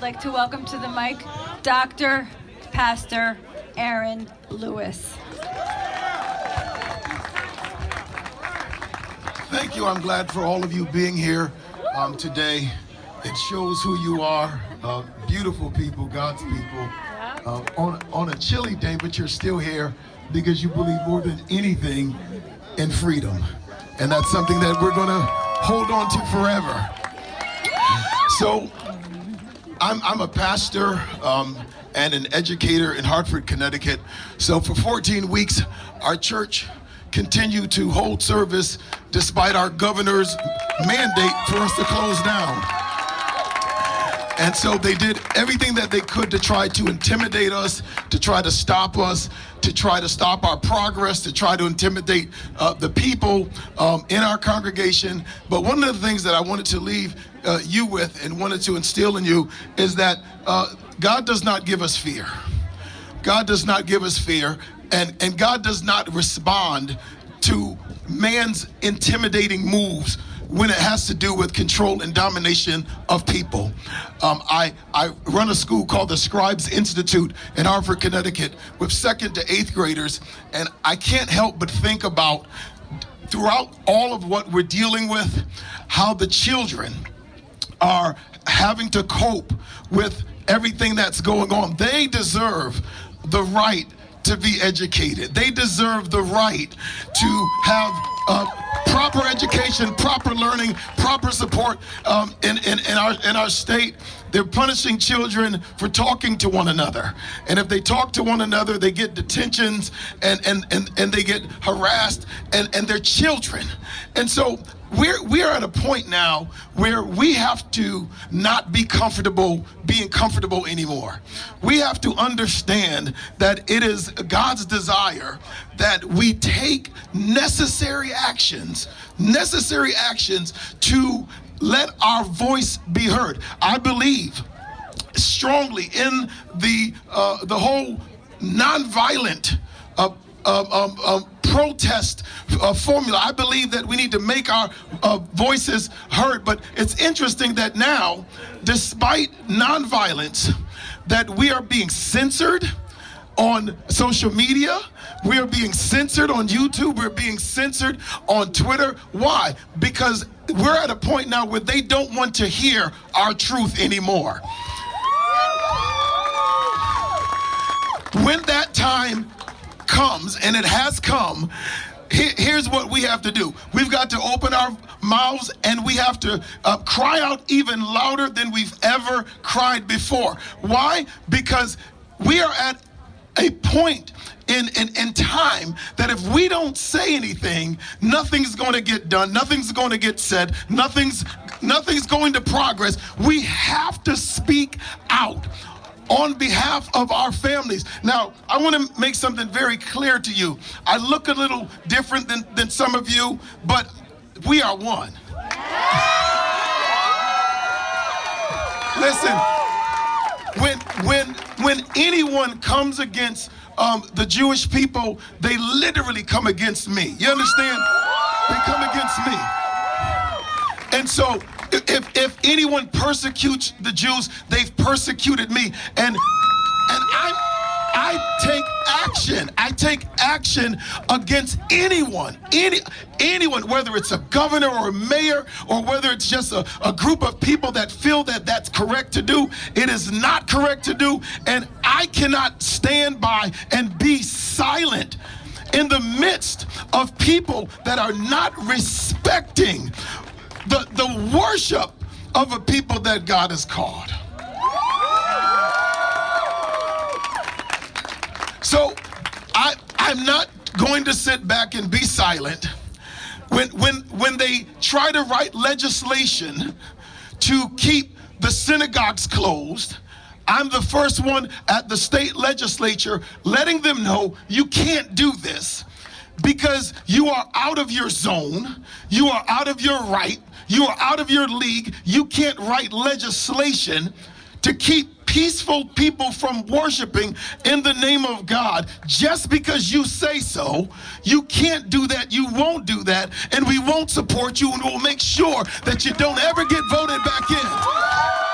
I'd like to welcome to the mic Dr. Pastor Aaron Lewis. Thank you. I'm glad for all of you being here today. It shows who you are. Beautiful people, God's people. On a chilly day, but you're still here because you believe more than anything in freedom. And that's something that we're going to hold on to forever. So I'm a pastor and an educator in Hartford, Connecticut. So for 14 weeks, our church continued to hold service despite our governor's mandate for us to close down. And so they did everything that they could to try to intimidate us, to try to stop us, to try to stop our progress, to try to intimidate the people in our congregation. But one of the things that I wanted to leave you with and wanted to instill in you is that God does not give us fear. God does not give us fear, and God does not respond to man's intimidating moves when it has to do with control and domination of people. I run a school called the Scribes Institute in Hartford, Connecticut, with 2nd to 8th graders, and I can't help but think about, throughout all of what we're dealing with, how the children are having to cope with everything that's going on. They deserve the right to be educated. They deserve the right to have proper education, proper learning, proper support in our state. They're punishing children for talking to one another. And if they talk to one another, they get detentions and they get harassed, and they're children. And so we're at a point now where we have to not be comfortable being comfortable anymore. We have to understand that it is God's desire that we take necessary actions to let our voice be heard. I believe strongly in the whole nonviolent protest formula. I believe that we need to make our voices heard. But it's interesting that now, despite nonviolence, that we are being censored on social media. We are being censored on YouTube. We're being censored on Twitter. Why? Because we're at a point now where they don't want to hear our truth anymore. When that time comes, and it has come, here's what we have to do. We've got to open our mouths, and we have to cry out even louder than we've ever cried before. Why? Because we are at a point in time that if we don't say anything, nothing's going to get done, nothing's going to get said, nothing's going to progress. We have to speak out on behalf of our families. Now, I want to make something very clear to you. I look a little different than some of you, but we are one. Listen, when anyone comes against the Jewish people, they literally come against me. You understand? They come against me. And so if anyone persecutes the Jews, they've persecuted me. And I take action. I take action against anyone, whether it's a governor or a mayor, or whether it's just a group of people that feel that that's correct to do. It is not correct to do, and I cannot stand by and be silent in the midst of people that are not respecting the worship of a people that God has called. So I'm not going to sit back and be silent when they try to write legislation to keep the synagogues closed. I'm the first one at the state legislature letting them know you can't do this because you are out of your zone, you are out of your right, you are out of your league. You can't write legislation to keep peaceful people from worshiping in the name of God just because you say so. You can't do that. You won't do that. And we won't support you, and we'll make sure that you don't ever get voted back in.